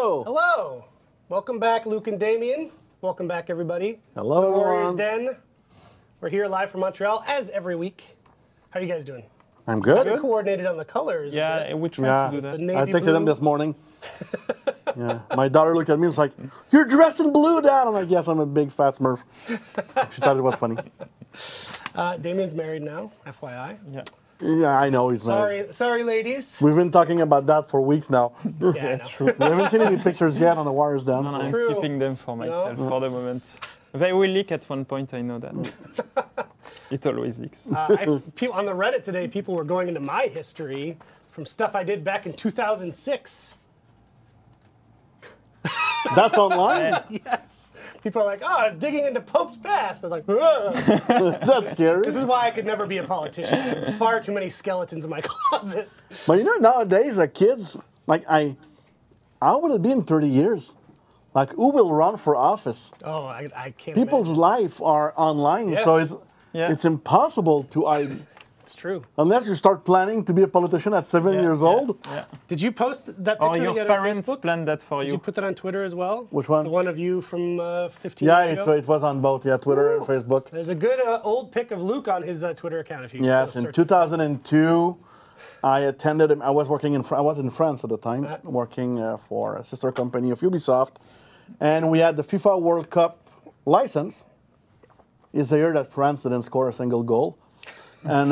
Hello. Hello. Welcome back, Luke and Damien. Welcome back, everybody. Hello, The Warriors everyone. Den. We're here live from Montreal, as every week. How are you guys doing? I'm good. You're coordinated on the colors. Yeah, we tried to do The that. navy I texted blue. them this morning. Yeah. My daughter looked at me and was like, "You're dressed in blue, Dad." I'm like, "Yes, I'm a big fat Smurf." She thought it was funny. Damien's married now, FYI. Yeah. Yeah, I know he's married. Sorry, ladies. We've been talking about that for weeks now. Yeah, I know. True. We haven't seen any pictures yet on the Warriors Den. And I'm true. keeping them for myself for the moment. They will leak at one point, I know that. It always leaks. On the Reddit today, people were going into my history from stuff I did back in 2006. That's online? Yes. People are like, oh, I was digging into Pope's past. I was like, ugh. That's scary. This is why I could never be a politician. I have far too many skeletons in my closet. But you know, nowadays, the kids, like how would it be in 30 years? Like, who will run for office? Oh, I can't People's imagine. life are online, Yeah. so Yeah. it's impossible to hide. It's true. Unless you start planning to be a politician at 7 years old. Yeah. Did you post that picture Or your you got on parents Facebook? planned that for Did you you. put that on Twitter as well? Which one? The one of you from 15 Yeah, years ago? it was on both, yeah, Twitter and Facebook. There's a good old pic of Luke on his Twitter account. If you Yes, go in search. 2002, I attended. I was working I was in France at the time, working for a sister company of Ubisoft, and we had the FIFA World Cup license. It's the year that France didn't score a single goal, and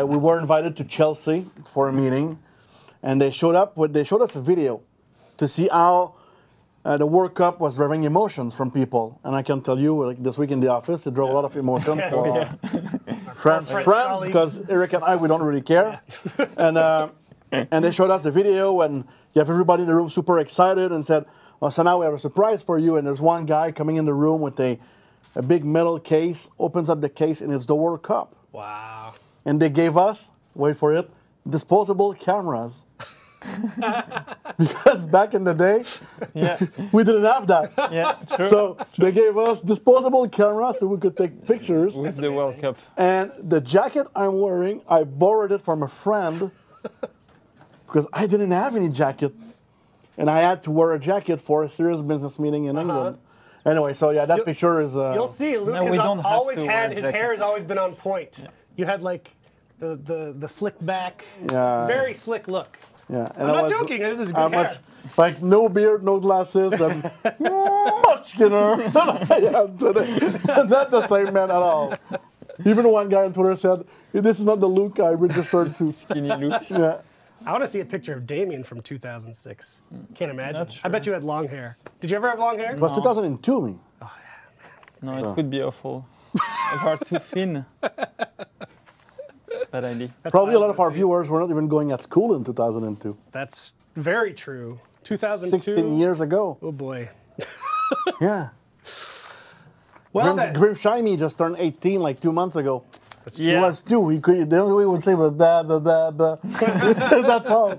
we were invited to Chelsea for a meeting, and they showed us a video to see how the World Cup was driving emotions from people. And I can tell you, like this week in the office, it drove a lot of emotion Yes. for French France, colleagues. because Eric and I, we don't really care. And they showed us the video, and you have everybody in the room super excited and said, "Oh, so now we have a surprise for you." And there's one guy coming in the room with a big metal case, opens up the case, and it's the World Cup. Wow. And they gave us, wait for it, disposable cameras. Because back in the day, Yeah. we didn't have that. Yeah, true. So they gave us disposable cameras so we could take pictures. With the World Cup. And the jacket I'm wearing, I borrowed it from a friend because I didn't have any jacket. And I had to wear a jacket for a serious business meeting in England. Anyway, so yeah, that picture is... You'll see, Luke No, we has don't have always to had, wear his jackets. hair has always been on point. You had like the slick back, Yeah. very slick look. Yeah, I'm not joking, this is good hair. Like no beard, no glasses, and much skinner than I am today. And not the same man at all. Even one guy on Twitter said, "This is not the Luke I registered to." Skinny look. Yeah. I want to see a picture of Damien from 2006. Can't imagine. Not I bet you had long hair. Did you ever have long hair? It was 2002, me. No, it could be awful. Far too thin. Bad idea. Probably a lot of our viewers were not even going at school in 2002. That's very true. 2002. 16 years ago. Oh boy. Yeah. Well, Grim Shiny just turned 18 like 2 months ago. He Yeah. was 2. He could, the only way he would say was da. That's all.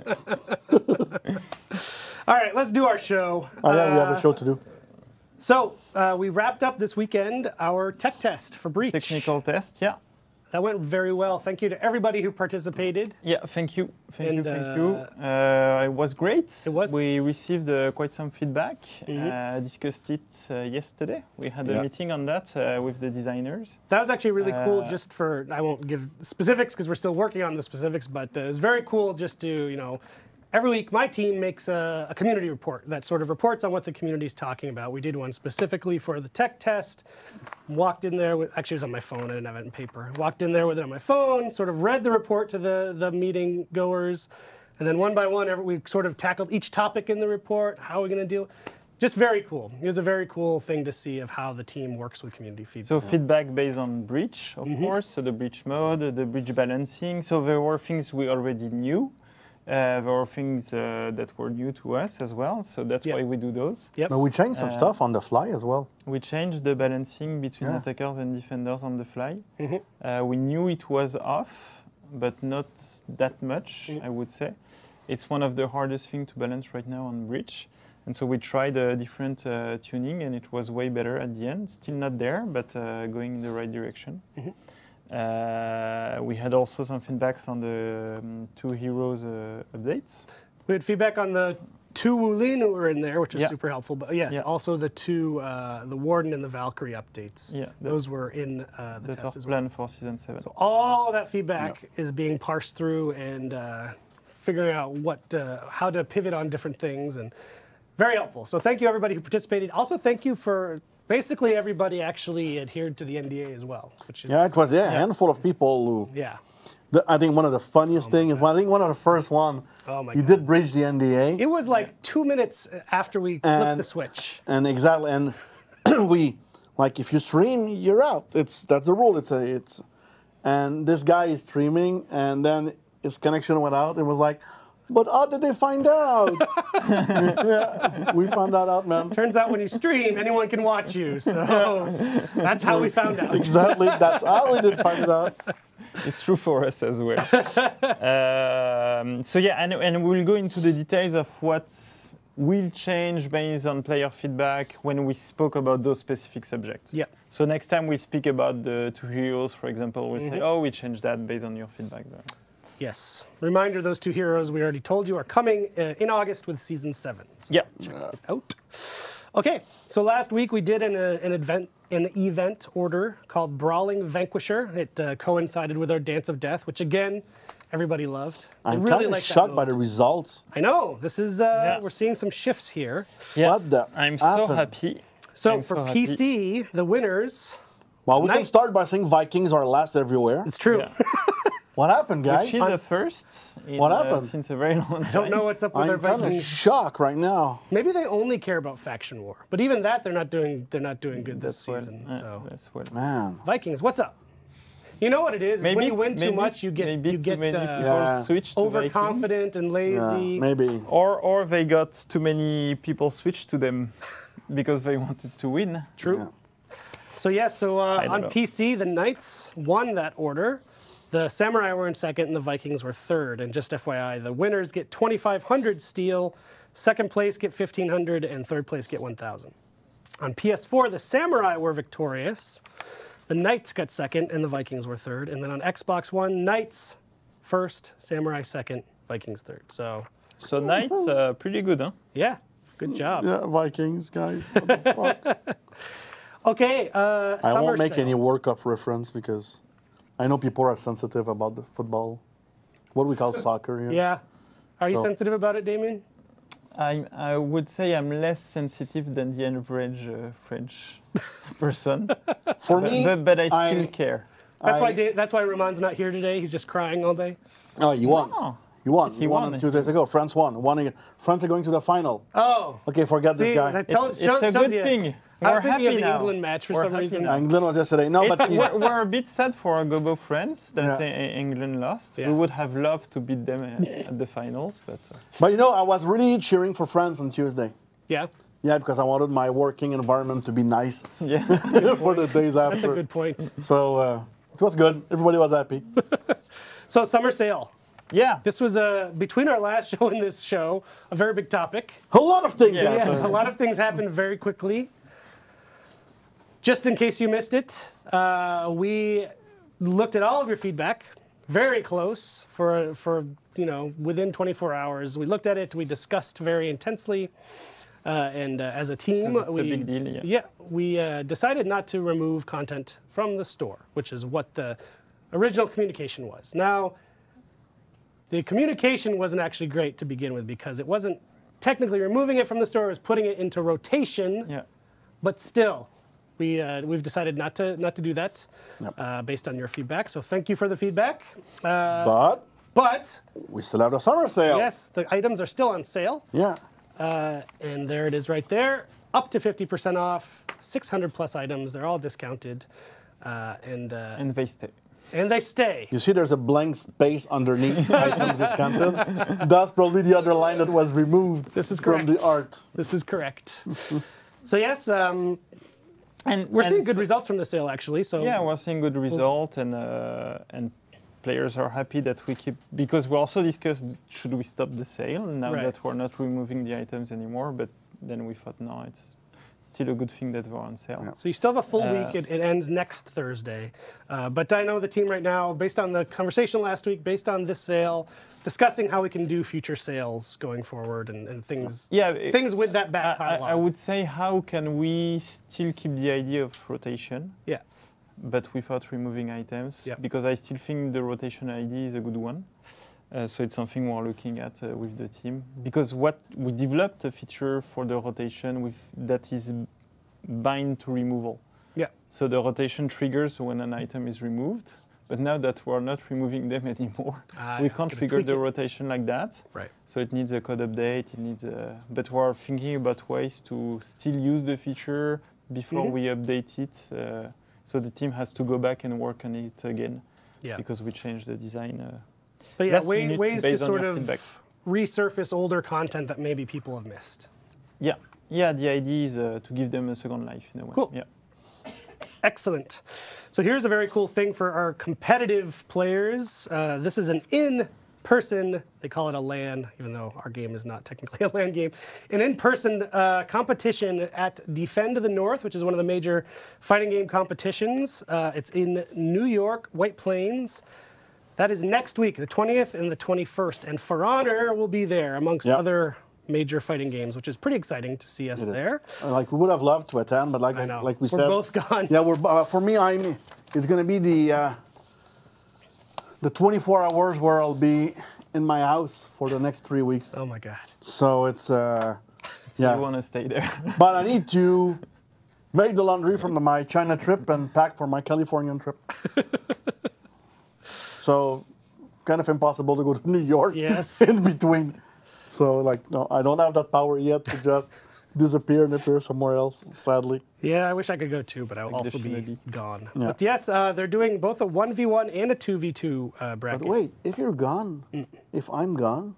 all right, let's do our show. Oh, yeah, we have a show to do. So we wrapped up this weekend our tech test for Breach. Technical test, yeah. That went very well. Thank you to everybody who participated. Yeah, thank you. Thank you. And, It was great. It was. We received quite some feedback. Discussed it yesterday. We had a meeting on that with the designers. That was actually really cool. Just for, I won't give specifics because we're still working on the specifics, but it was very cool just to, you know, every week my team makes a community report that sort of reports on what the community is talking about. We did one specifically for the tech test. Walked in there with, actually it was on my phone, I didn't have it in paper. Walked in there with it on my phone, sort of read the report to the meeting goers, and then one by one we sort of tackled each topic in the report. How are we going to deal? Just very cool. It was a very cool thing to see of how the team works with community feedback. So feedback based on breach, of course, so the breach mode, the breach balancing. So there were things we already knew. There were things that were new to us as well, so that's why we do those. Yep. But we changed some stuff on the fly as well. We changed the balancing between attackers and defenders on the fly. We knew it was off, but not that much, I would say. It's one of the hardest things to balance right now on breach. And so we tried a different tuning, and it was way better at the end. Still not there, but going in the right direction. We had also some feedbacks on the two heroes updates. We had feedback on the 2 Wulinu were in there, which was Yeah. super helpful. But yes, Yeah. also the 2, the Warden and the Valkyrie updates. Yeah, those were in the That test are as well. planned for season 7. So all of that feedback is being parsed through and figuring out how to pivot on different things, and very helpful. So thank you everybody who participated. Also thank you for basically everybody actually adhered to the NDA as well, which is it was a handful of people who. yeah. I think one of the funniest things is I think one of the first one. Oh my you God. did breach the NDA. It was like 2 minutes after we flipped the switch. And exactly, and we like if you stream, you're out. That's the rule. And this guy is streaming, and then his connection went out. It was like, but how did they find out? Yeah, we found that out, man. Turns out when you stream, anyone can watch you. So that's how we found out. Exactly, that's how we did find it out. It's true for us as well. So yeah, and we'll go into the details of what will change based on player feedback when we spoke about those specific subjects. Yeah. So next time we speak about the 2 heroes, for example, we'll say, oh, we changed that based on your feedback there. Yes. Reminder, those 2 heroes we already told you are coming in August with season 7. So Yeah. check it out. Okay, so last week we did an event order called Brawling Vanquisher. It coincided with our Dance of Death, which again, everybody loved. I I'm really kind of liked that shocked by mode. the results. I know, this is, we're seeing some shifts here. Yeah. What the I'm so happened? happy. So I'm for so happy. PC, the winners, Well, we can Nice. start by saying Vikings are last everywhere. it's true. Yeah. What happened, guys? She's the first in, What happened? since a very long time. I don't know what's up with I'm their kind of Vikings. shocked right now. Maybe they only care about faction war, but even that they're not doing good this That's well. season. Yeah, So that's well. Man. Vikings, what's up? You know what it is? When you win too much, you get maybe too many people Yeah. switch to Vikings. overconfident and Yeah, lazy. maybe. Or they got too many people switched to them because they wanted to win. True. Yeah. So yes, so don't on know. PC, the Knights won that order. The Samurai were in second, and the Vikings were third. And just FYI, the winners get 2,500 steel, second place get 1,500, and third place get 1,000. On PS4, the Samurai were victorious. The Knights got second, and the Vikings were third. And then on Xbox One, Knights first, Samurai second, Vikings third. So So Knights, pretty good, huh? yeah, good job. Yeah, Vikings, guys. What the fuck? Okay, I Summer won't make Sale. any World Cup reference because I know people are sensitive about the football. What we call soccer. Yeah. Yeah. Are you So- sensitive about it, Damien? I would say I'm less sensitive than the average French person, For me, but I still care. That's why Ramon's not here today. He's just crying all day. Oh, you won. Oh. You won. He You won won. 2 days ago. France won. France are going to the final. Oh. Okay, forget See, this guy. that It's a shows good you. thing. I We're was thinking happy of the now. England match for We're some happy reason. now. England was yesterday. No, It's, but we're a bit sad for our Gobo friends that Yeah. England lost. Yeah. We would have loved to beat them at the finals, but but you know, I was really cheering for France on Tuesday. Yeah, Yeah, because I wanted my working environment to be nice yeah. for the days after. that's a good point. So it was good. Everybody was happy. So summer sale. Yeah. This was between our last show and this show, a very big topic. A lot of things Yeah. happened. Yes, a lot of things happened very quickly. Just in case you missed it, we looked at all of your feedback, very close for within 24 hours. We looked at it, we discussed very intensely, and as a team, 'Cause it's a big deal, yeah. we decided not to remove content from the store, which is what the original communication was. Now, the communication wasn't actually great to begin with because it wasn't technically removing it from the store, it was putting it into rotation, Yeah. but still. We've decided not to do that Yep. based on your feedback. So thank you for the feedback. But But we still have the summer sale. yes, the items are still on sale, Yeah. and there it is right there, up to 50% off, 600 plus items. They're all discounted, and And they stay. they stay. You see, there's a blank space underneath items discounted. That's probably the other line that was removed This is from the correct. art. This is correct. So yes, And we're seeing and good so- results from the sale actually. So Yeah, we're seeing good result, and players are happy that we keep, because we also discussed should we stop the sale now Right. that we're not removing the items anymore. But then we thought no, it's still a good thing that we're on sale. So you still have a full week. It ends next Thursday. But I know the team right now, based on the conversation last week, based on this sale, discussing how we can do future sales going forward and things, things with that back catalog. I would say, how can we still keep the idea of rotation? Yeah. But without removing items, because I still think the rotation idea is a good one. So it's something we're looking at with the team. Because what we developed a feature for the rotation that is bind to removal. Yeah. So the rotation triggers when an item is removed. But now that we're not removing them anymore, we can't trigger the rotation like that. Right. So it needs a code update. It needs but we're thinking about ways to still use the feature before we update it. So the team has to go back and work on it again. Yeah. Because we changed the design. But yeah, ways to sort of resurface older content that maybe people have missed. Yeah. Yeah, the idea is to give them a second life in a way. Cool. Yeah. Excellent. So here's a very cool thing for our competitive players. This is an in-person, they call it a LAN, even though our game is not technically a LAN game, an in-person competition at Defend the North, which is one of the major fighting game competitions. It's in New York, White Plains. That is next week, the 20th and the 21st. And For Honor will be there, amongst other major fighting games, which is pretty exciting to see us there. Like, we would have loved to attend, but like we said, we're both gone. Yeah, for me, it's going to be the 24 hours where I'll be in my house for the next 3 weeks. Oh my God. So it's so you want to stay there. But I need to make the laundry from my China trip and pack for my Californian trip. So kind of impossible to go to New York in between. So, like, no, I don't have that power yet to just disappear and appear somewhere else, sadly. Yeah, I wish I could go too, but I'll also be gone. Yeah. But yes, they're doing both a 1v1 and a 2v2 bracket. But wait, if you're gone, if I'm gone,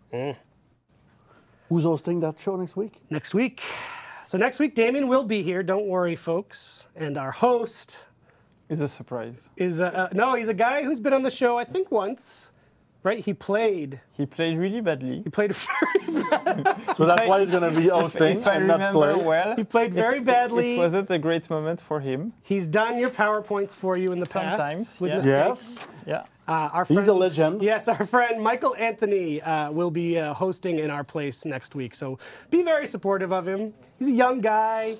who's hosting that show next week? Next week. So next week, Damien will be here. Don't worry, folks. And our host is a surprise. He's a guy who's been on the show, I think, once. Right, he played really badly. He played very badly. So that's why he's going to be hosting if I and not remember play. well. He played very badly. It wasn't a great moment for him. He's done your PowerPoints for you in the past. Sometimes, with yes. Yeah. Our friend, he's a legend. Yes, our friend Michael Anthony will be hosting in our place next week. So be very supportive of him. He's a young guy.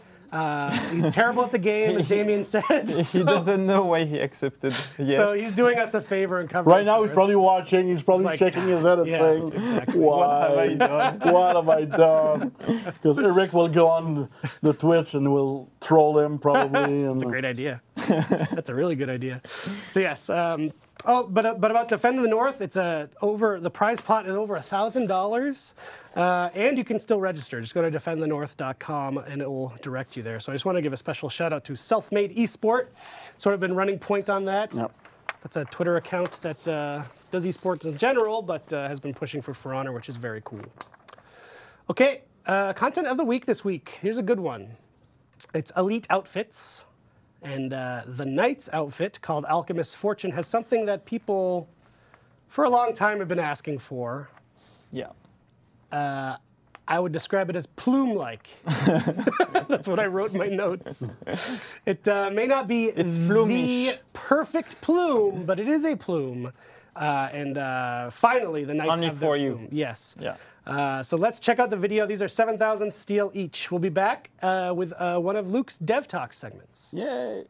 He's terrible at the game, as Damien said. He doesn't know why he accepted yet. So he's doing us a favor and covering. Right now, he's probably watching. He's probably shaking his head and saying, exactly. "What have I done? What have I done?" Because Eric will go on the Twitch and will troll him probably. That's a great idea. That's a really good idea. So yes. But about Defend the North, it's the prize pot is over $1,000, and you can still register. Just go to defendthenorth.com and it will direct you there. So I just want to give a special shout out to Self-Made Esport. Sort of been running point on that. Yep. That's a Twitter account that does esports in general, but has been pushing for Honor, which is very cool. Okay, content of the week this week. Here's a good one. It's Elite Outfits. And the Knight's outfit, called Alchemist's Fortune, has something that people, for a long time, have been asking for. Yeah. I would describe it as plume-like. That's what I wrote in my notes. It may not be the perfect plume, but it is a plume. And finally, the Knights have their plume. Yes. Yeah. So let's check out the video. These are 7,000 steel each. We'll be back with one of Luke's Dev Talk segments. Yay.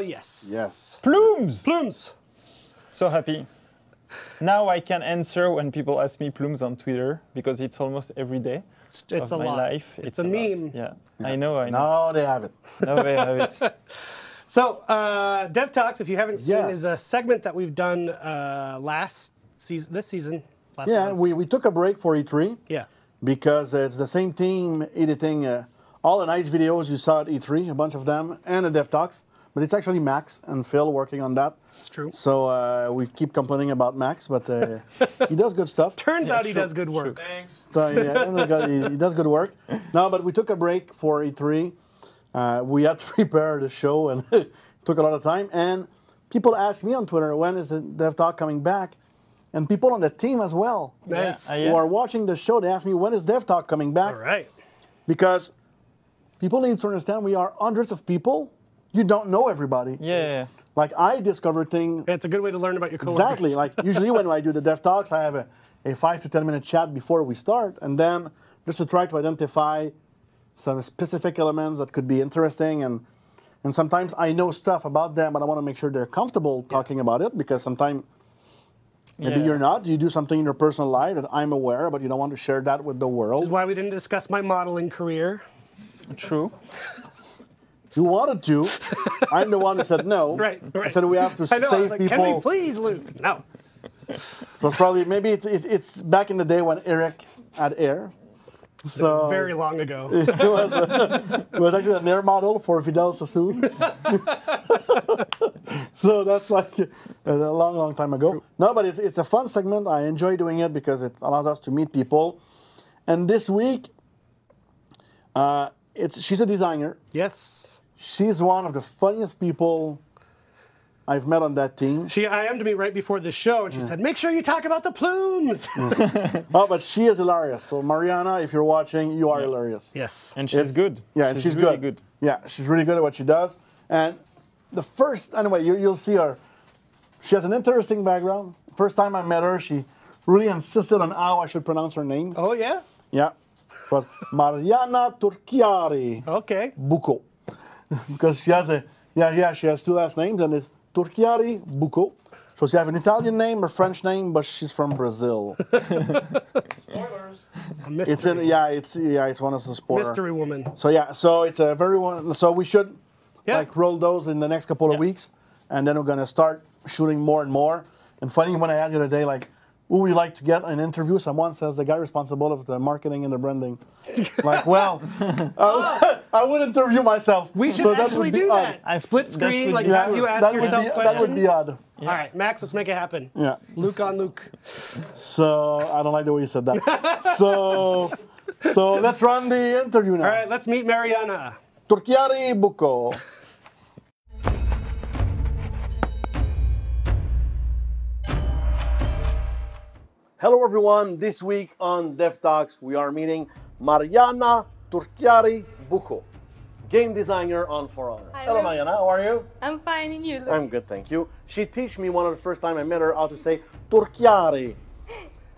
yes. Yes. Plumes! Plumes. So happy. Now I can answer when people ask me plumes on Twitter because it's almost every day It's of a my lot. life. It's a meme. lot. Yeah, I know. Now they have it. Now they have it. So, Dev Talks, if you haven't seen, Yes. is a segment that we've done last season, this season. Last Yeah, month. we took a break for E3 Yeah. because it's the same team editing all the nice videos you saw at E3, a bunch of them, and the Dev Talks. But it's actually Max and Phil working on that. It's true. So we keep complaining about Max, but he does good stuff. Turns out he does good work. Thanks. So, yeah, he does good work. No, but we took a break for E3. We had to prepare the show, and it took a lot of time. And people ask me on Twitter, when is the Dev Talk coming back? And people on the team as well, Nice. who are watching the show, they ask me, when is Dev Talk coming back? All right. Because people need to understand we are hundreds of people. You don't know everybody. Yeah. Like, I discover things. It's a good way to learn about your coworkers. Exactly. Like, usually when I do the Dev Talks, I have a 5 to 10 minute chat before we start, and then just to try to identify some specific elements that could be interesting. And sometimes I know stuff about them, but I want to make sure they're comfortable talking about it, because sometimes maybe Yeah. you're not. You do something in your personal life that I'm aware, but you don't want to share that with the world. This is why we didn't discuss my modeling career. True. You wanted to. I'm the one who said no. Right. I said we have to I know. I save was like, people. can we please, Luke? No. But probably, maybe it's back in the day when Eric had air. So Very long ago. it was actually an air model for Fidel Sassoon. So that's like a long, long time ago. No, but it's a fun segment. I enjoy doing it because it allows us to meet people. And this week, she's a designer. Yes. She's one of the funniest people I've met on that team. She IM'd me right before the show, and she said, make sure you talk about the plumes. Oh, but she is hilarious. So Mariana, if you're watching, you are hilarious. Yes. And she's good. Yeah, and she's really good. Yeah, she's really good at what she does. And the first, anyway, you'll see her. She has an interesting background. First time I met her, she really insisted on how I should pronounce her name. Oh, yeah? Yeah, it was Mariana Turchiari Okay. Bucco. Because she has she has two last names, and it's Turchiari Bucco. So she has an Italian name or French name, but she's from Brazil. Spoilers. A mystery. It's one of the spoilers. Mystery woman. So it's a very one. So we should Yeah. roll those in the next couple of weeks, and then we're gonna start shooting more and more. And funny, when I asked the other day, like, who we like to get an interview, someone says the guy responsible of the marketing and the branding. Like, well, I would interview myself. We should so that actually would be do odd. that. Split screen, would like be- have you ask that would yourself be, questions. That would be odd. All right, Max, let's make it happen. Yeah. Luke on Luke. So I don't like the way you said that. so let's run the interview now. All right, let's meet Mariana. Turchiari Bucco. Hello everyone, this week on Dev Talks we are meeting Mariana Turchiari Bucco, game designer on For Honor. Hi, Hello Luke. Mariana, how are you? I'm fine, and you? Luke? I'm good, thank you. She teach me one of the first time I met her how to say Turchiari.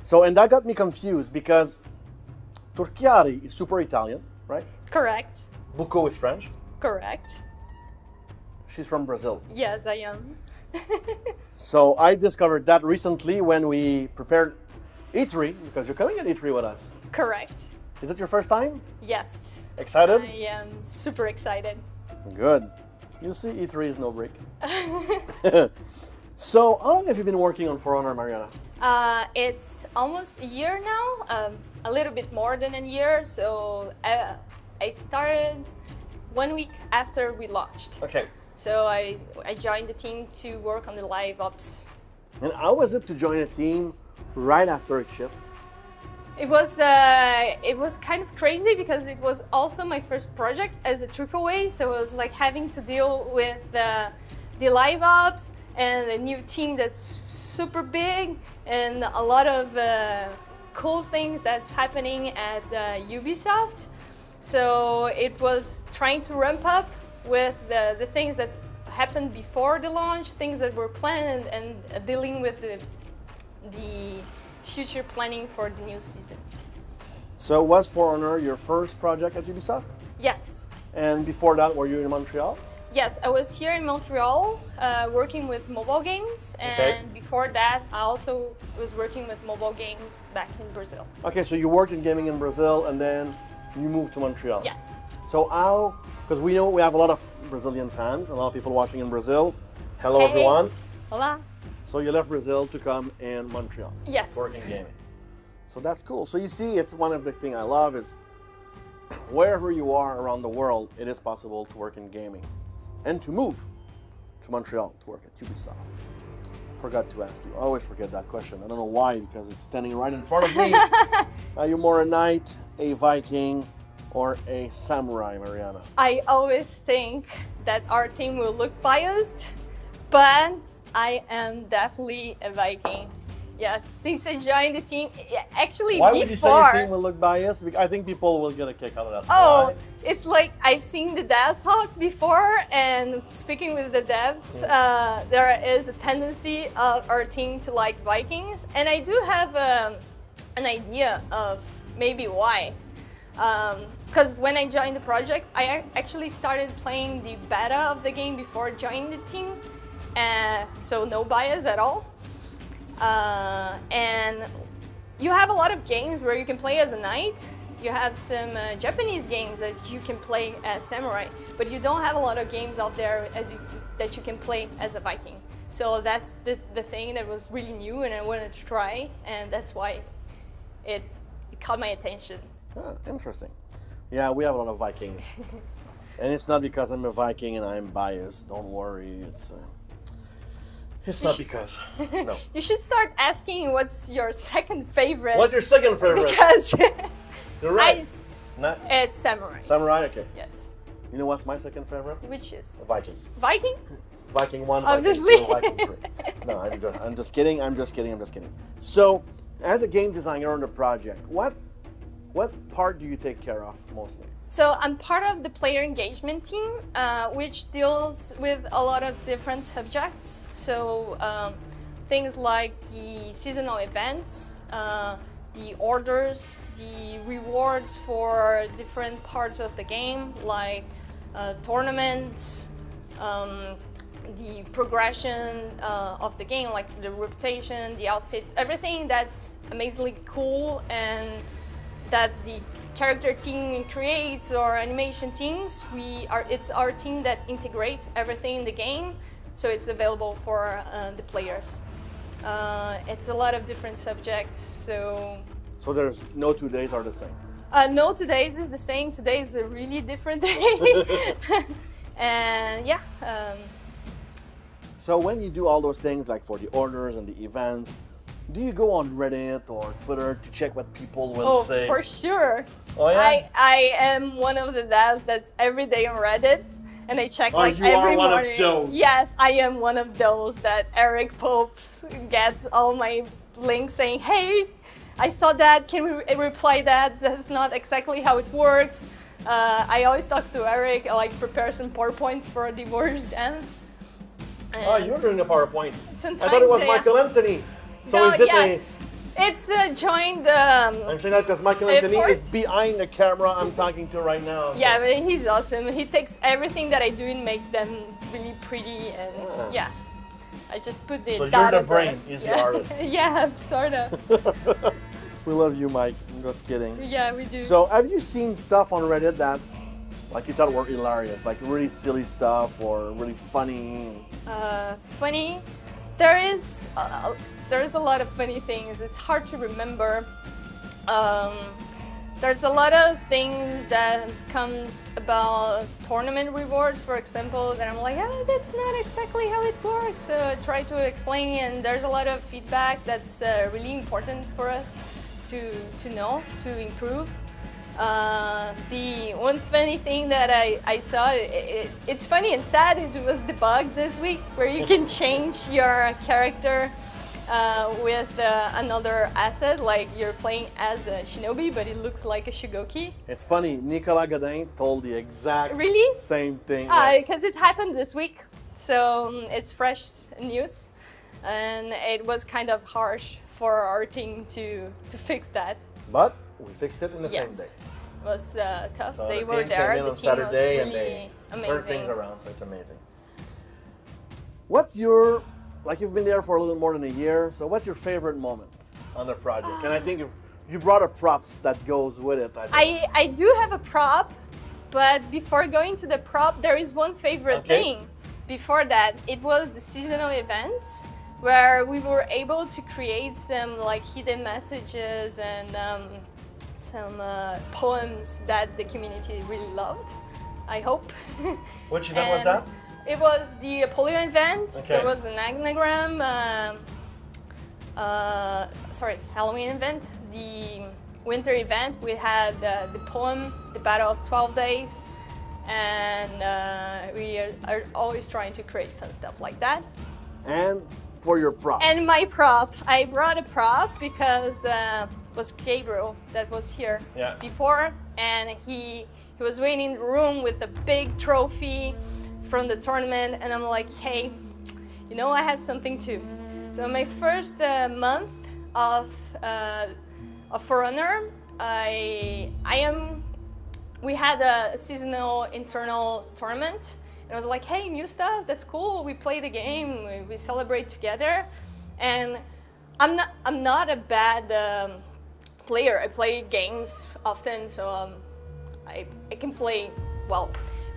So, and that got me confused because Turchiari is super Italian, right? Correct. Bucco is French. Correct. She's from Brazil. Yes, I am. So I discovered that recently when we prepared E3, because you're coming at E3 with us. Correct. Is it your first time? Yes. Excited? I am super excited. Good. You see, E3 is no break. So, how long have you been working on For Honor, Mariana? It's almost a year now, a little bit more than a year. So I started 1 week after we launched. Okay. So I joined the team to work on the live ops. And how was it to join a team right after it shipped? It was kind of crazy because it was also my first project as a AAA, so it was like having to deal with the live ops and a new team that's super big and a lot of cool things that's happening at Ubisoft. So it was trying to ramp up with the things that happened before the launch, things that were planned, and dealing with the future planning for the new seasons. So, was For Honor your first project at Ubisoft? Yes. And before that, were you in Montreal? Yes, I was here in Montreal working with mobile games, and before that, I also was working with mobile games back in Brazil. Okay, so you worked in gaming in Brazil, and then you moved to Montreal. Yes. So how? Because we know we have a lot of Brazilian fans, a lot of people watching in Brazil. Hello, Hey. everyone. Hola. So you left Brazil to come in Montreal. Yes. Work in gaming. So that's cool. So you see, it's one of the things I love is wherever you are around the world, it is possible to work in gaming and to move to Montreal to work at Ubisoft. Forgot to ask you. I always forget that question. I don't know why, because it's standing right in front of me. Are you more a knight, a Viking, or a samurai, Mariana? I always think that our team will look biased, but I am definitely a Viking. Yes, since I joined the team, actually Why before. would you say your team will look biased? I think people will get a kick out of that. Oh, Why? it's like I've seen the dev talks before, and speaking with the devs, there is a tendency of our team to like Vikings, and I do have an idea of maybe why. Because when I joined the project, I actually started playing the beta of the game before joining the team, so no bias at all. And you have a lot of games where you can play as a knight. You have some Japanese games that you can play as samurai, but you don't have a lot of games out there that you can play as a Viking. So that's the thing that was really new, and I wanted to try, and that's why it caught my attention. Ah, interesting. Yeah, we have a lot of Vikings. And it's not because I'm a Viking and I'm biased. Don't worry. It's not because. No. You should start asking what's your second favorite. What's your second favorite? Because You're right. it's samurai. Samurai, okay. Yes. You know what's my second favorite? Which is Viking. Viking? Viking 1, Obviously. Viking 2, Viking 3. No, I'm just kidding. I'm just kidding. So, as a game designer on the project, what part do you take care of mostly? So I'm part of the player engagement team, which deals with a lot of different subjects. So things like the seasonal events, the orders, the rewards for different parts of the game, like tournaments, the progression of the game, like the reputation, the outfits, everything that's amazingly cool and that the character team creates or animation teams. It's our team that integrates everything in the game, so it's available for the players. It's a lot of different subjects, so there's no 2 days are the same. no, today's is the same. Today is a really different day. And yeah. So when you do all those things, like for the orders and the events, do you go on Reddit or Twitter to check what people will say? Oh, for sure. Oh, yeah? I am one of the devs that's every day on Reddit, and I check like you every are one morning. of those. Yes, I am one of those that Eric Popes gets all my links saying, hey, I saw that, can we reply that? That's not exactly how it works. I always talk to Eric, I like prepare some PowerPoints for the Warriors Den. Oh, you're doing a PowerPoint. Sometimes, I thought it was yeah. Michael Anthony. So No, is it yes. It's joined. I'm saying that because Michael Anthony effort. is behind the camera I'm talking to right now. So. Yeah, but he's awesome. He takes everything that I do and make them really pretty, and yeah. I just put the So you're data the brain, there. he's the artist. Yeah, sort of. We love you, Mike. I'm just kidding. Yeah, we do. So have you seen stuff on Reddit that like you thought were hilarious, like really silly stuff or really funny? Funny. There is a lot of funny things. It's hard to remember. There's a lot of things that comes about tournament rewards, for example, that I'm like, that's not exactly how it works. So I try to explain, and there's a lot of feedback that's really important for us to know, to improve. The one funny thing that I saw, it's funny and sad, it was the bug this week where you can change your character with another asset, like you're playing as a shinobi, but it looks like a shigoki. It's funny, Nicolas Godin told the exact Really? same thing. Yes. Because it happened this week, so it's fresh news, and it was kind of harsh for our team to fix that. But we fixed it in the same Yes, day. it was tough. So They the were team there. came in The on team Saturday was and really amazing. Turn things around, so it's amazing. What's your, like you've been there for a little more than a year, so what's your favorite moment on the project? And I think you brought a props that goes with it. I do have a prop, but before going to the prop, there is one favorite thing. Before that, it was the seasonal events where we were able to create some like hidden messages and some poems that the community really loved, I hope. Which event was that? It was the Apollo event. Okay. There was an anagram, Halloween event. The winter event, we had the poem, The Battle of 12 Days. And we are always trying to create fun stuff like that. And for your props. And my prop, I brought a prop because it was Gabriel that was here before, and he was waiting in the room with a big trophy from the tournament, and I'm like, hey, you know, I have something too. So my first month of Forerunner, we had a seasonal internal tournament, and I was like, hey, new stuff, that's cool. We play the game, we celebrate together. And I'm not a bad player. I play games often, so I can play well.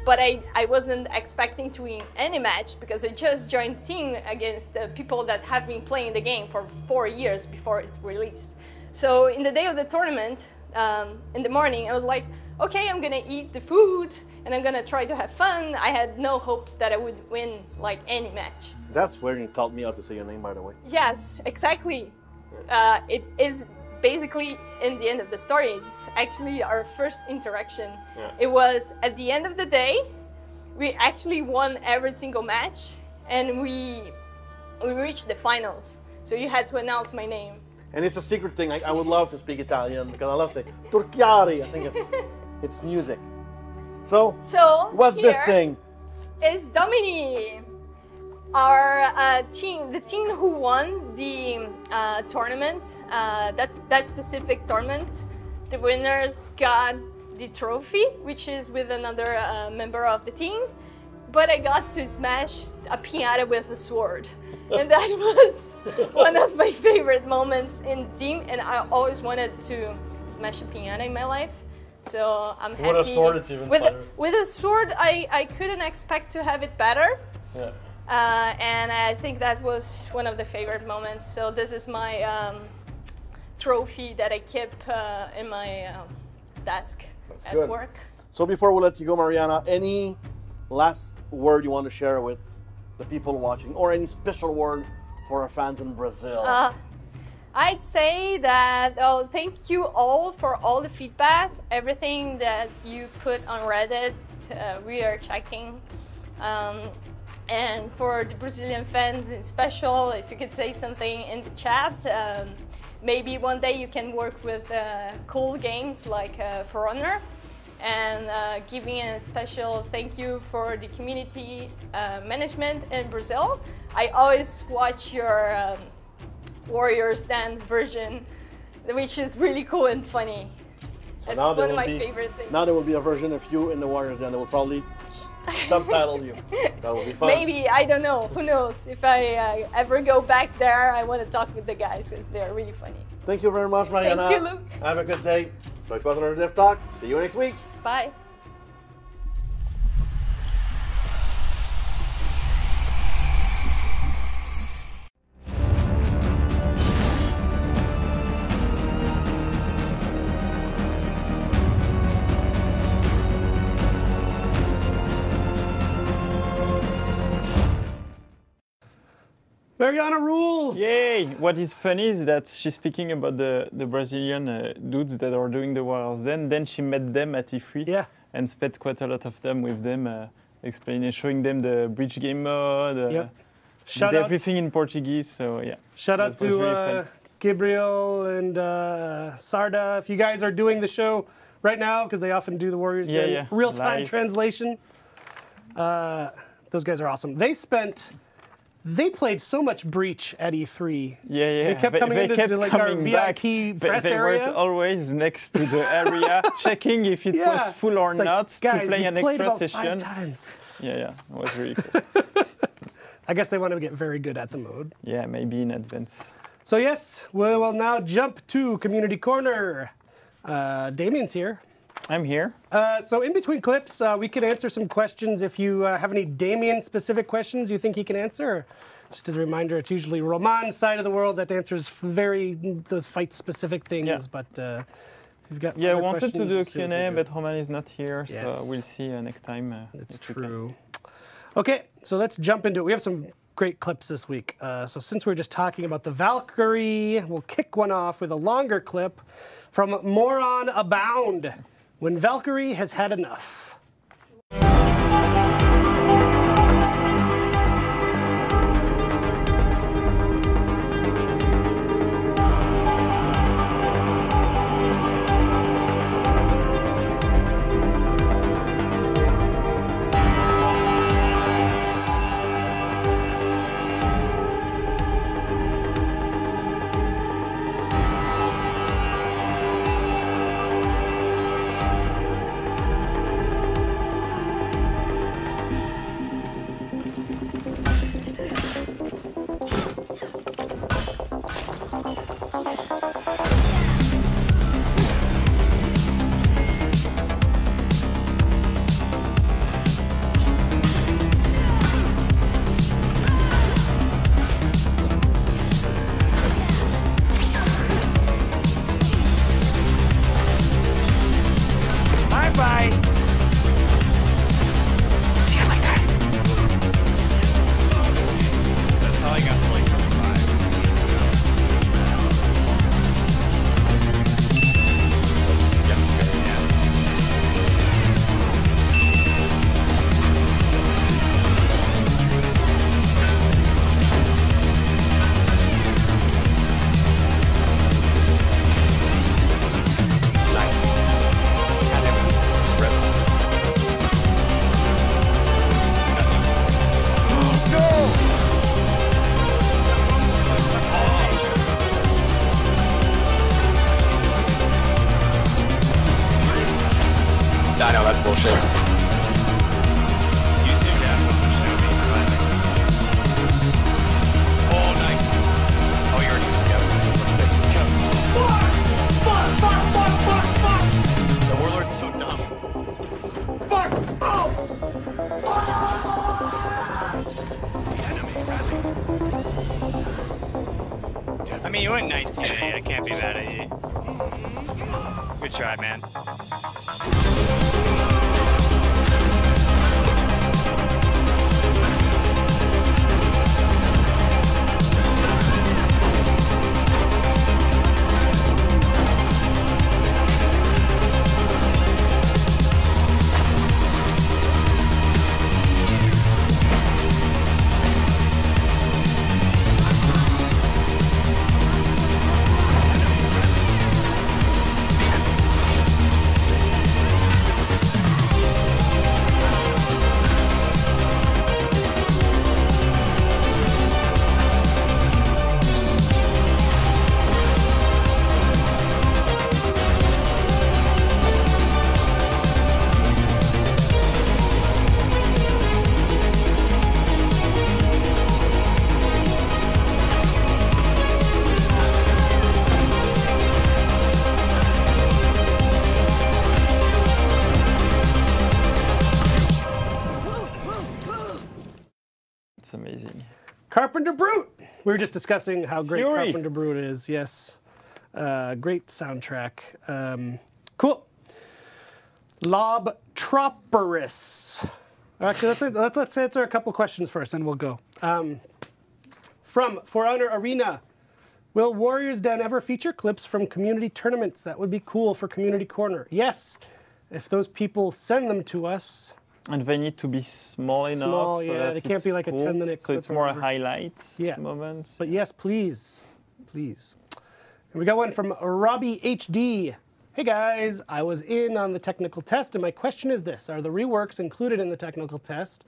But I wasn't expecting to win any match because I just joined the team against the people that have been playing the game for 4 years before it's released. So in the day of the tournament, in the morning, I was like, okay, I'm gonna eat the food and I'm gonna try to have fun. I had no hopes that I would win like any match. That's where you taught me how to say your name, by the way. Yes, exactly. It is basically in the end of the story. It's actually our first interaction. Yeah. It was at the end of the day, we actually won every single match and we reached the finals. So you had to announce my name. And it's a secret thing. I would love to speak Italian because I love to say Turchiari. I think it's music. So what's this thing? It's Domini. Our team, the team who won the tournament, that specific tournament, the winners got the trophy, which is with another member of the team. But I got to smash a piñata with a sword. And that was one of my favorite moments in the team. And I always wanted to smash a piñata in my life. So I'm happy. With a sword, it's even better. With a sword, I couldn't expect to have it better. Yeah. And I think that was one of the favorite moments. So this is my trophy that I keep in my desk at work. So before we let you go, Mariana, any last word you want to share with the people watching, or any special word for our fans in Brazil? I'd say that, thank you all for all the feedback, everything that you put on Reddit, we are checking. And for the Brazilian fans in special, if you could say something in the chat, maybe one day you can work with cool games like Forerunner. And giving a special thank you for the community management in Brazil. I always watch your Warriors Den version, which is really cool and funny. So that's one of my favorite things. Now there will be a version of you in the Warriors Den that will probably subtitle you. That will be fun. Maybe, I don't know, who knows. If I ever go back there, I want to talk with the guys because they're really funny. Thank you very much, Mariana. Thank you, Luke. Have a good day. So it was another Dev Talk. See you next week. Bye. Mariana rules! Yay! What is funny is that she's speaking about the Brazilian dudes that are doing the Warriors Den. Then she met them at E3 and spent quite a lot of time with them, explaining, showing them the bridge game mode, everything in Portuguese. So yeah. Shout out to really Gabriel and Sarda. If you guys are doing the show right now, because they often do the Warriors Den real-time translation, those guys are awesome. They spent They played so much Breach at E3. Yeah. They kept coming into kept like our coming back. VIP press they area. were always next to the area, checking if it was full or It's like, not guys, to play you an played extra about session. 5 times. Yeah, it was really cool. I guess they want to get very good at the mode. Yeah, maybe in advance. So yes, we will now jump to Community Corner. Damien's here. I'm here. So in between clips, we can answer some questions. If you have any Damien-specific questions you think he can answer, just as a reminder, it's usually Roman's side of the world that answers those fight-specific things. Yeah. But we've got I other wanted to questions. do a Let's see what we Q&A, do. but Roman is not here, Yes. so we'll see next time. It's if we can. true. Okay, so let's jump into it. We have some great clips this week. So since we're just talking about the Valkyrie, we'll kick one off with a longer clip from Moron Abound, when Valkyrie has had enough. Bye-bye. See you later. That's all I got for like 25. I know, that's bullshit. You seem to have one show me surviving. Oh, nice. Oh, you're already scout. Fuck! The Warlord's so dumb. Fuck! Oh! I mean, you went 19A. I can't be mad at you. Good try, man. It's amazing. Carpenter Brute. We were just discussing how great Fury. Carpenter Brute is. Yes, great soundtrack. Cool. Lobtroporis. Actually, let's answer a couple questions first, and we'll go. From For Honor Arena, will Warriors Den ever feature clips from community tournaments? That would be cool for Community Corner. Yes, if those people send them to us. And they need to be small enough. Small, so yeah, that they can't be it's like a cool. 10-minute So clip it's or more a whatever. highlights Yeah. moment. But yes, please. Please. And we got one from Robbie HD. Hey guys, I was in on the technical test, and my question is this. Are the reworks included in the technical test?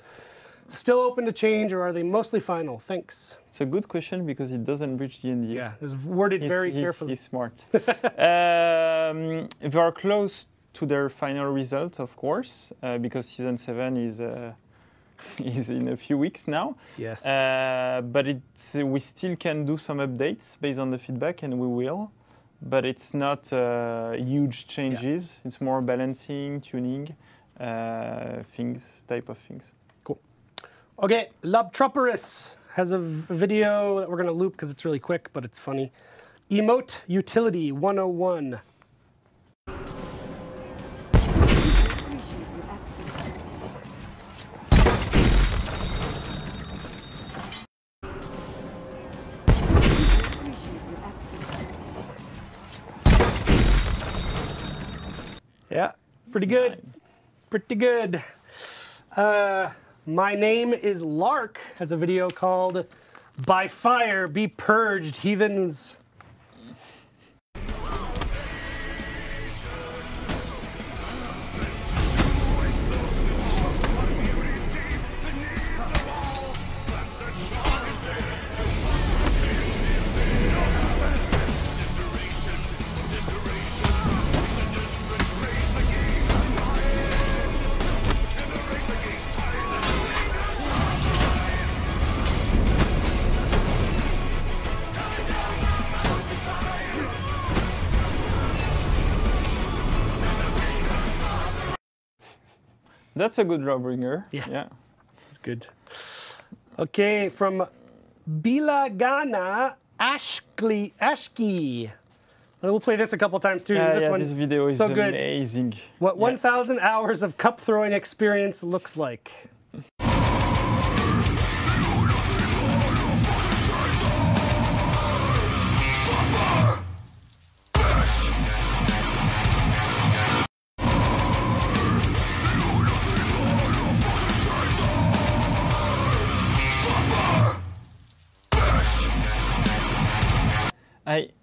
still open to change, or are they mostly final? Thanks. It's a good question because it doesn't breach the NDA. Yeah, it was worded very carefully. He's smart. They are close to their final result, of course, because season 7 is in a few weeks now. Yes. But we still can do some updates based on the feedback, and we will. But it's not huge changes. Yeah. It's more balancing, tuning, type of things. Cool. Okay, Labtroperus has a video that we're going to loop because it's really quick, but it's funny. Emote Utility 101. Yeah, pretty good. Pretty good. My Name is Lark has a video called By Fire Be Purged, Heathens. That's a good Jawbringer. Yeah. It's good. Okay, from Bilagana Ashki. We'll play this a couple times too. This video is so amazing. Good. What 1,000 hours of cup throwing experience looks like.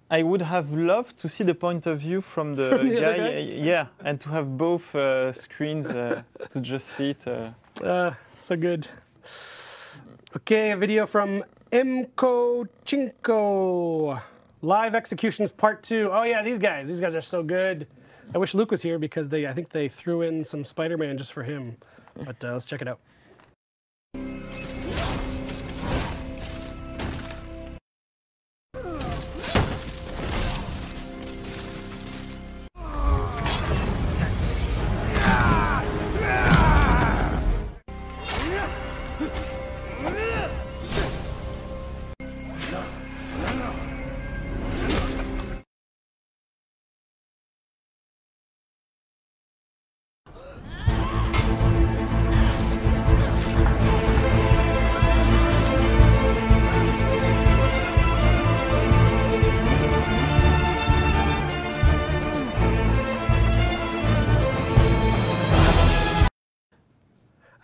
I would have loved to see the point of view from the guy, and to have both screens to just see it. So good. Okay, a video from Mko Chinko. Live Executions Part 2. Oh yeah, these guys are so good. I wish Luke was here because I think they threw in some Spider-Man just for him. But let's check it out.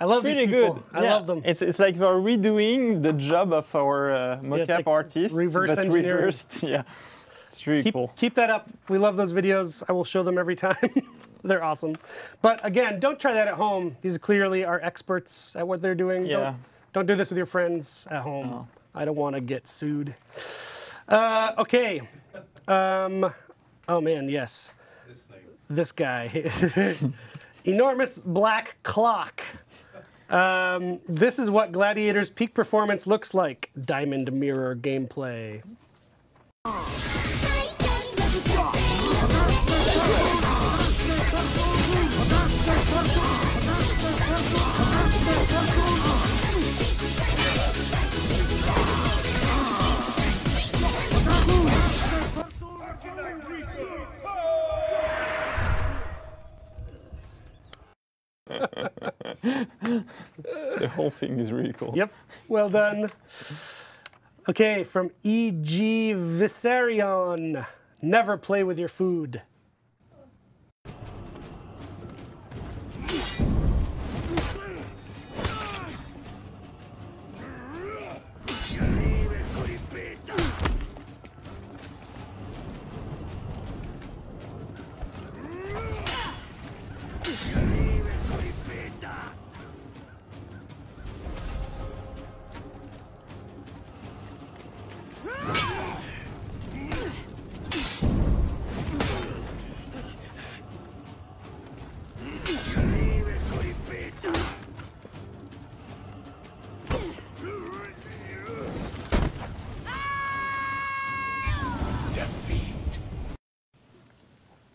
I love these people. Good. I love them. It's like we're redoing the job of our mocap artists, reverse but engineering. Reversed. Yeah, it's really cool. Keep that up. We love those videos. I will show them every time. They're awesome. But again, don't try that at home. These clearly are experts at what they're doing. Yeah. Don't do this with your friends at home. No. I don't want to get sued. Okay. Oh man, yes. This guy. Enormous Black Clock. This is what Gladiator's peak performance looks like. Diamond Mirror gameplay. The whole thing is really cool. Yep, well done. Okay, from E.G. Viserion. Never play with your food.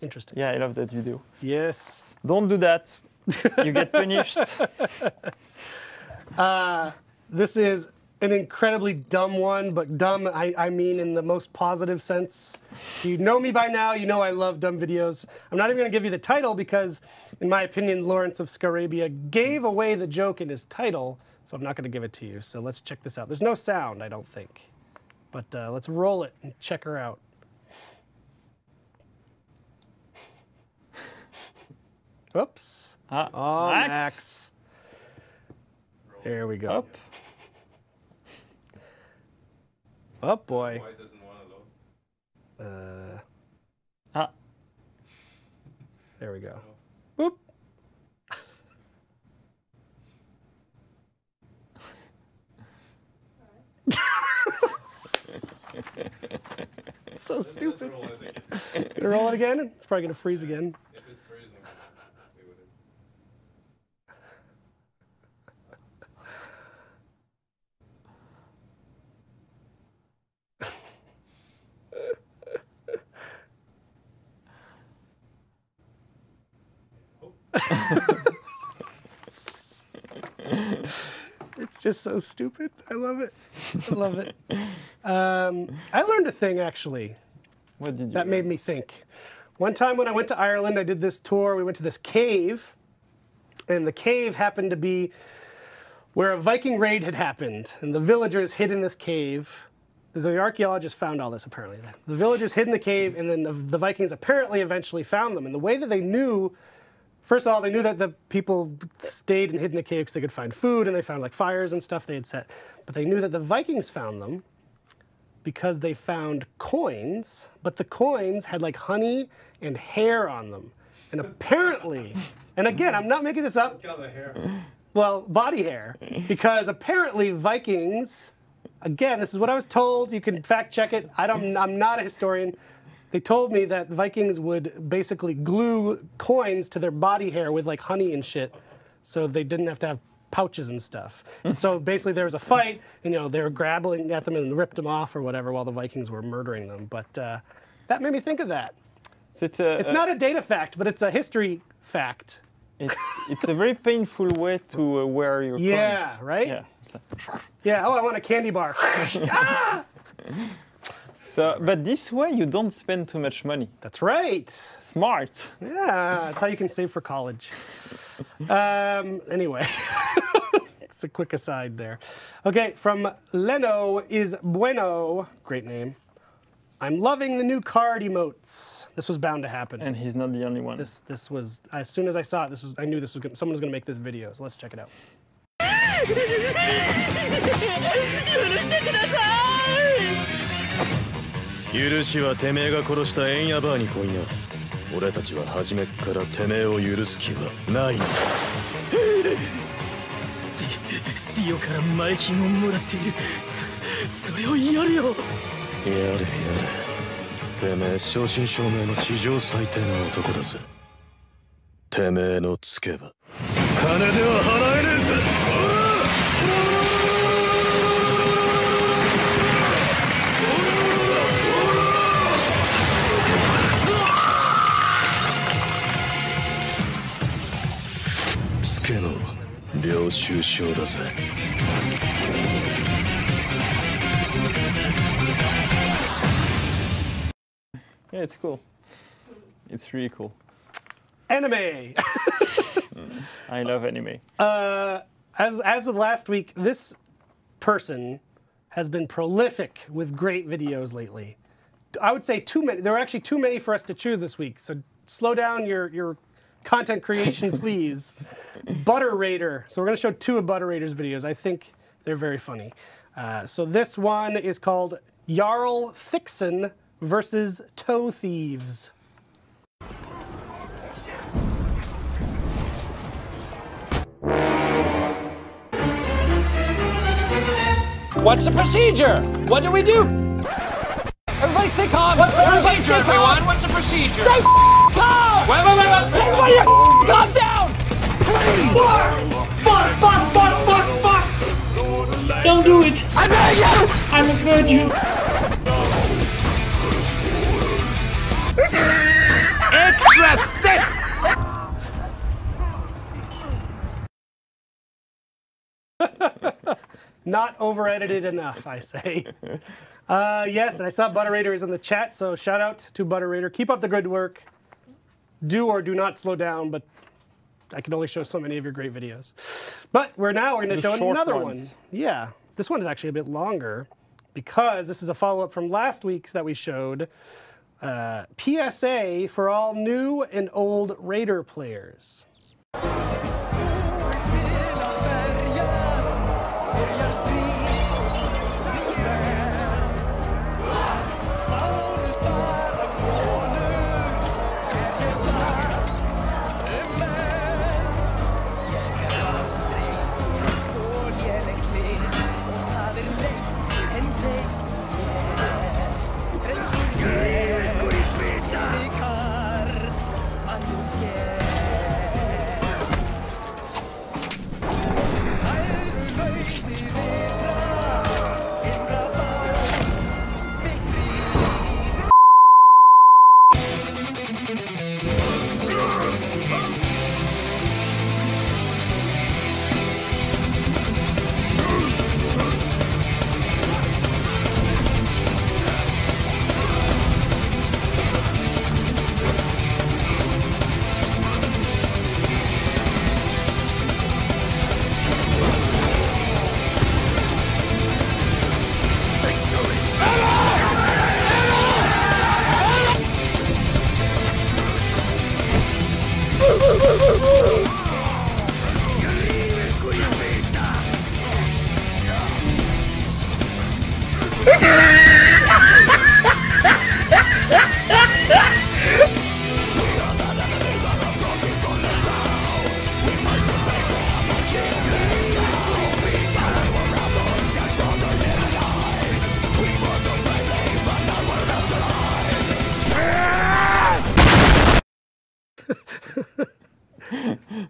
Interesting. Yeah, I love that video. Yes. Don't do that. You get punished. This is an incredibly dumb one, but dumb I mean in the most positive sense. If you know me by now, you know I love dumb videos. I'm not even going to give you the title because, in my opinion, Lawrence of Scarabia gave away the joke in his title, so I'm not going to give it to you. So let's check this out. There's no sound, I don't think. But let's roll it and check her out. Oops. Oh, Max. There we go. Up. Oh, boy. Why doesn't want to load? There we go. Whoop. It's so stupid. Roll, I think. Gonna roll it again? It's probably gonna freeze again. If it's freezing, stay with it. It's just so stupid. I love it. I love it. I learned a thing actually What did you that made me think. One time when I went to Ireland, I did this tour. We went to this cave, and the cave happened to be where a Viking raid had happened, and the villagers hid in this cave. The archaeologist found all this apparently. The villagers hid in the cave, and then the Vikings apparently eventually found them. And the way that they knew, first of all, they knew that the people stayed and hid in the cave because they could find food, and they found like fires and stuff they had set. But they knew that the Vikings found them because they found coins, but the coins had like honey and hair on them. And apparently, and again, I'm not making this up. Look at the hair. Well, body hair, because apparently Vikings, again, this is what I was told. You can fact check it. I'm not a historian. They told me that Vikings would basically glue coins to their body hair with like honey and shit, so they didn't have to have pouches and stuff. And so basically there was a fight, and they were grabbing at them and ripped them off or whatever while the Vikings were murdering them. But that made me think of that. So it's Not a data fact, but it's a history fact. It's a very painful way to wear your clothes. Yeah, right? Yeah. Yeah, oh, I want a candy bar. Ah! So, but this way you don't spend too much money. That's right. Smart. Yeah, that's how you can save for college. Anyway, it's a quick aside there. Okay, from Leno is Bueno. Great name. I'm loving the new card emotes. This was bound to happen. And he's not the only one. This was, as soon as I saw it, I knew someone was going to make this video. So let's check it out. 許しはてめえが殺したエンヤバーに来いな。俺たちは初めっからてめえを許す気はないんだ。ディオから前金をもらっている。それをやるよ。やれやれ。てめえ正真正銘の史上最低な男だぜ。てめえのつけば金では払えねえぜ。スケの領収書だぜ。Yeah, it's cool. It's really cool. Anime. I love anime. As with last week, this person has been prolific with great videos lately. I would say too many. There are actually too many for us to choose this week. So slow down your content creation, please. Butter Raider. So we're going to show two of Butter Raider's videos. I think they're very funny. So this one is called Jarl Thixon versus Toe Thieves. What's the procedure? What do we do? Everybody stay calm. What's the procedure, everyone? What's the procedure? Stay calm! Wait. Everybody calm down! Fuck! Don't do it! I beg you! I'm afraid you. Not over-edited enough, I say. Yes, and I saw Butter Raider is in the chat, so shout out to Butter Raider. Keep up the good work. Do or do not slow down, but I can only show so many of your great videos. But we're going to show another one. Yeah, this one is actually a bit longer because this is a follow-up from last week's that we showed. PSA for all new and old Raider players.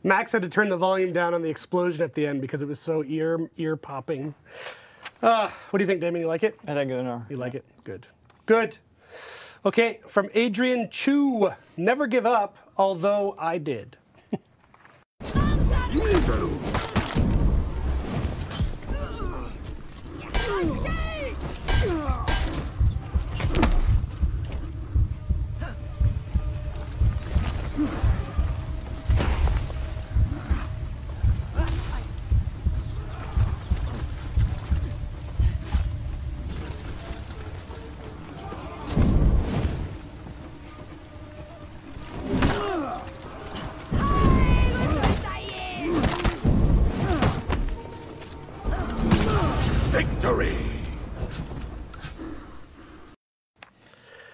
Max had to turn the volume down on the explosion at the end because it was so ear popping. What do you think, Damien? You like it? I like it. You like it? Good. Good. Okay, from Adrian Chu. Never give up, although I did.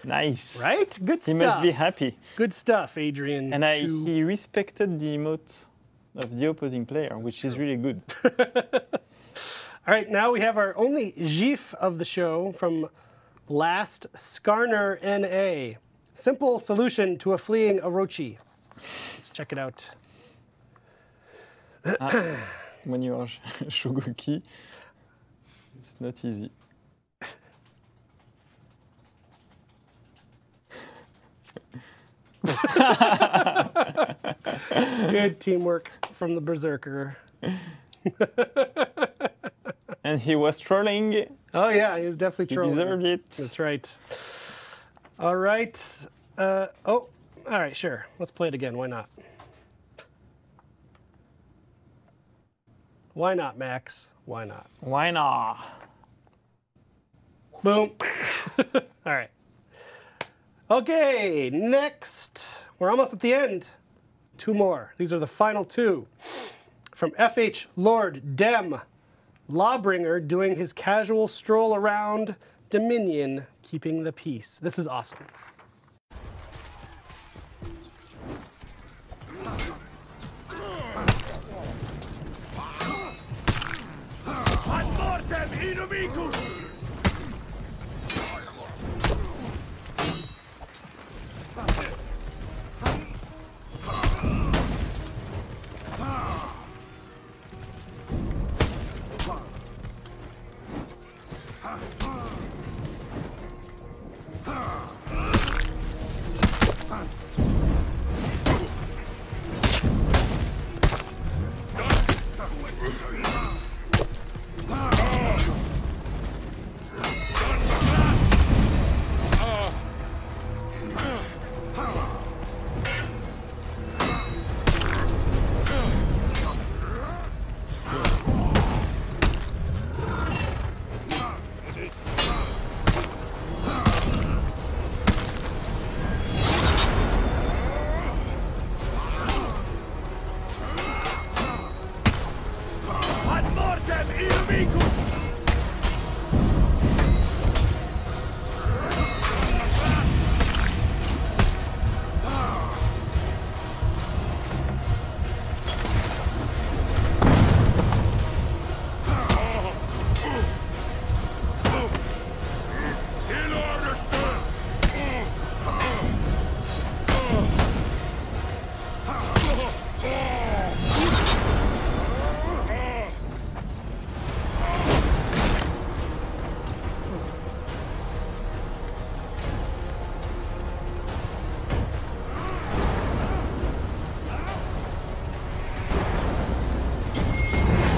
Nice. Right? Good stuff. He must be happy. Good stuff, Adrian. And he respected the emote of the opposing player, which is really good. All right, now we have our only GIF of the show from Last Skarner NA. Simple solution to a fleeing Orochi. Let's check it out. When you are Shogoki, it's not easy. Good teamwork from the Berserker. And he was trolling. Oh yeah, he was definitely trolling. He deserved it. That's right. All right. All right, sure. Let's play it again. Why not? Why not, Max? Why not? Why not? Boom. All right. Okay, next. We're almost at the end. Two more. These are the final two. From FH Lord Dem. Lawbringer doing his casual stroll around Dominion, keeping the peace. This is awesome.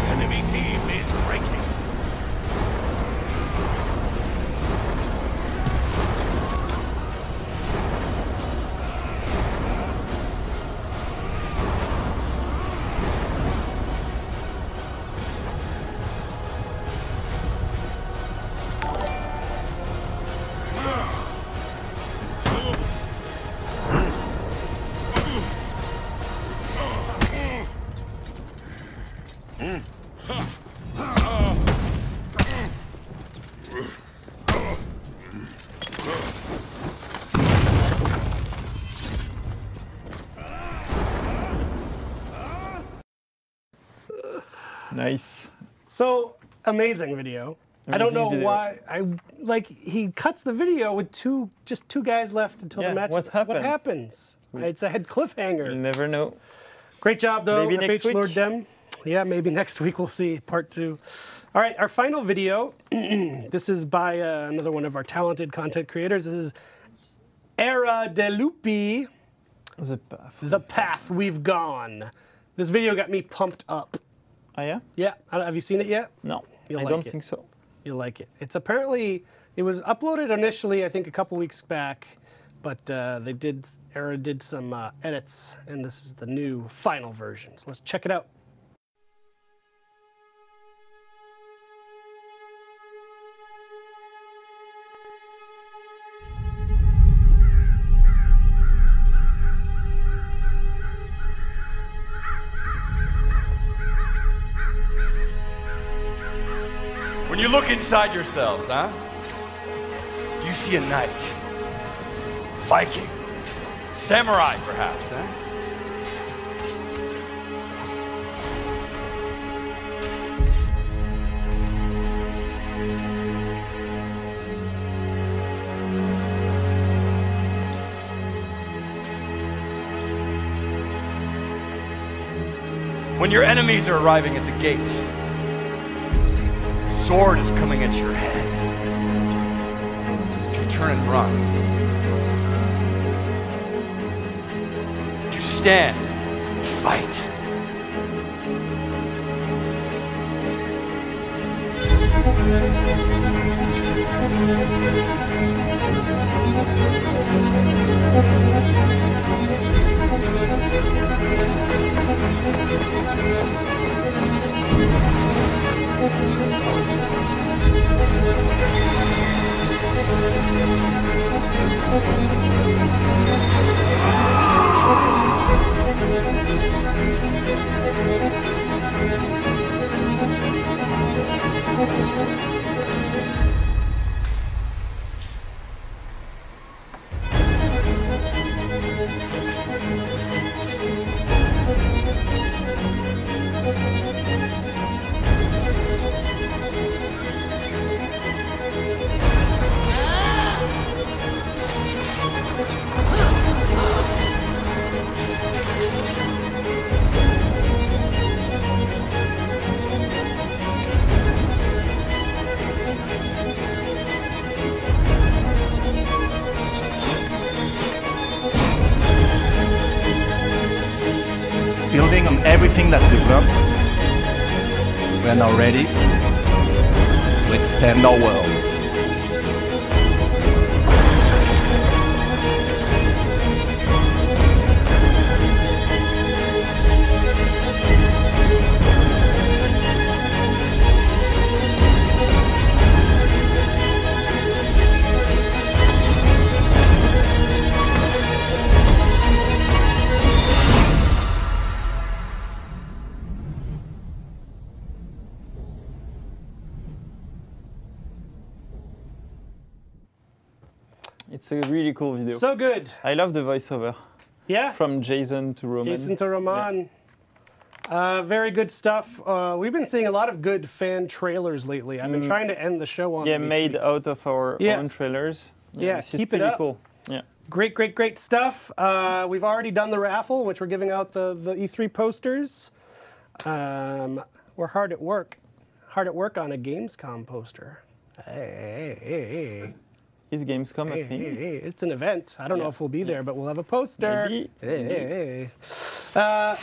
Enemy team is breaking. Nice. So amazing video. I don't Amazing know video. why. He cuts the video with just two guys left until Yeah, the match. what What happens? happens? It's a head cliffhanger. You'll never know. Great job, though. Maybe next FH week. Lord Dem. Yeah, maybe next week we'll see part 2. All right, our final video. This is by another one of our talented content creators. This is Era de Lupi, The path. The Path We've Gone. This video got me pumped up. Oh yeah? Yeah, have you seen it yet? No, You'll I like don't it. think so. You'll like it. It's apparently, it was uploaded initially, I think, a couple weeks back, but Era did some edits, and this is the new final version. So let's check it out. When you look inside yourselves, huh? Do you see a knight? Viking? Samurai, perhaps, huh? When your enemies are arriving at the gate, sword is coming at your head. Do you turn and run? Do you stand and fight? Building on everything that we've learned, we are now ready to expand our world. It's a really cool video. So good. I love the voiceover. Yeah? From Jason to Roman. Jason to Roman. Very good stuff. We've been seeing a lot of good fan trailers lately. I've been trying to end the show on made out of our own trailers. Yeah, this is keep it pretty up. cool. Yeah. Great stuff. We've already done the raffle, which we're giving out the E3 posters. We're hard at work on a Gamescom poster. Hey. Is Gamescom a thing? Hey. It's an event. I don't know if we'll be there, but we'll have a poster. Maybe. Hey. I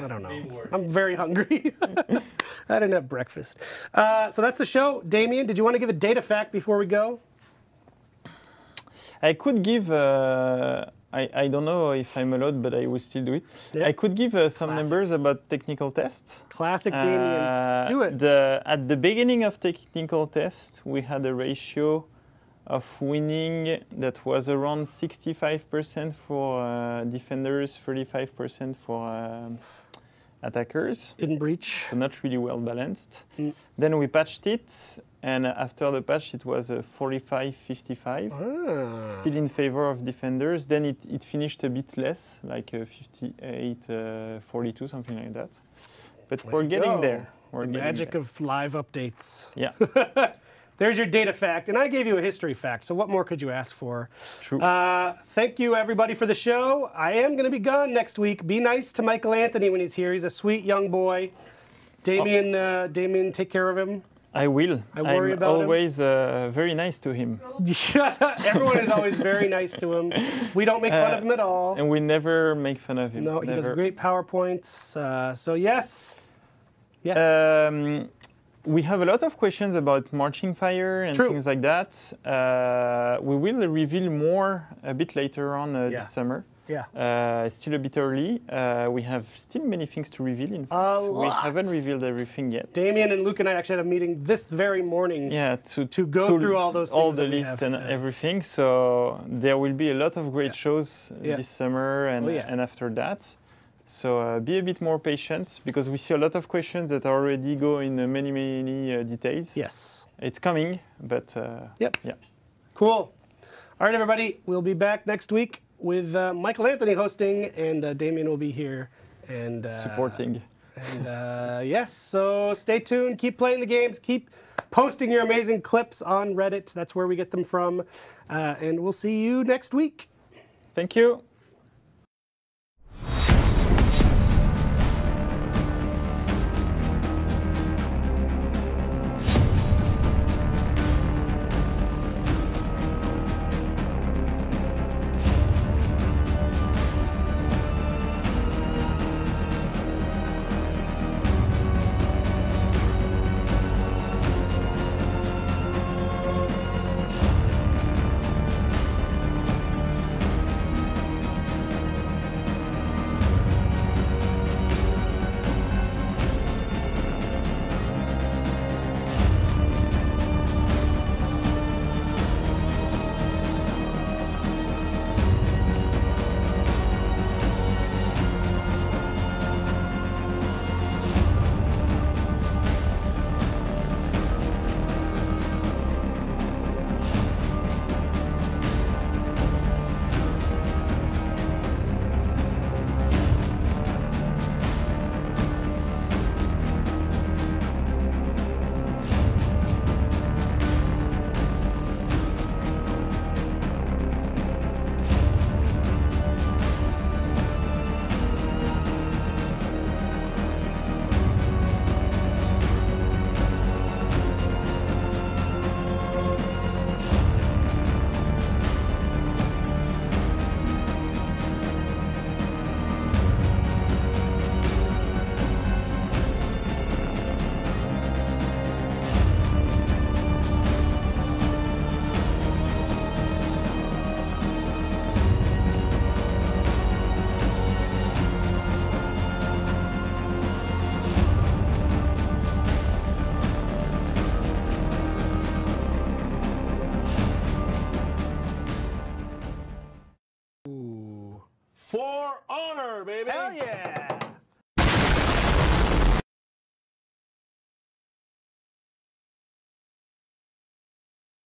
don't know. I'm very hungry. I didn't have breakfast. So that's the show. Damien, did you want to give a data fact before we go? I could give, I don't know if I'm allowed, but I will still do it. Yeah. I could give some numbers about technical tests. Classic Damien. Do it. At the beginning of technical tests, we had a ratio of winning that was around 65% for defenders, 35% for attackers. In breach. So not really well balanced. Then we patched it, and after the patch it was 45-55, still in favor of defenders. Then it finished a bit less, like 58-42, something like that. But we're getting there. The magic of live updates. Yeah. There's your data fact, and I gave you a history fact, so what more could you ask for? True. Thank you, everybody, for the show. I am going to be gone next week. Be nice to Michael Anthony when he's here. He's a sweet young boy. Damien, take care of him. I will. I worry I'm about always very nice to him. Everyone is always very nice to him. We don't make fun of him at all. And we never make fun of him. No, he does great PowerPoints. So yes. We have a lot of questions about Marching Fire and things like that. We will reveal more a bit later on this summer. Yeah. It's still a bit early. We have still many things to reveal. In fact, we haven't revealed everything yet. Damien and Luke and I actually had a meeting this very morning. Yeah, to go through all those things. All the list and everything. So there will be a lot of great shows this summer and after that. So be a bit more patient, because we see a lot of questions that already go in many details. Yes. It's coming, but yeah. Cool. All right, everybody. We'll be back next week with Michael Anthony hosting, and Damien will be here and supporting. And yes, so stay tuned. Keep playing the games. Keep posting your amazing clips on Reddit. That's where we get them from. And we'll see you next week. Thank you.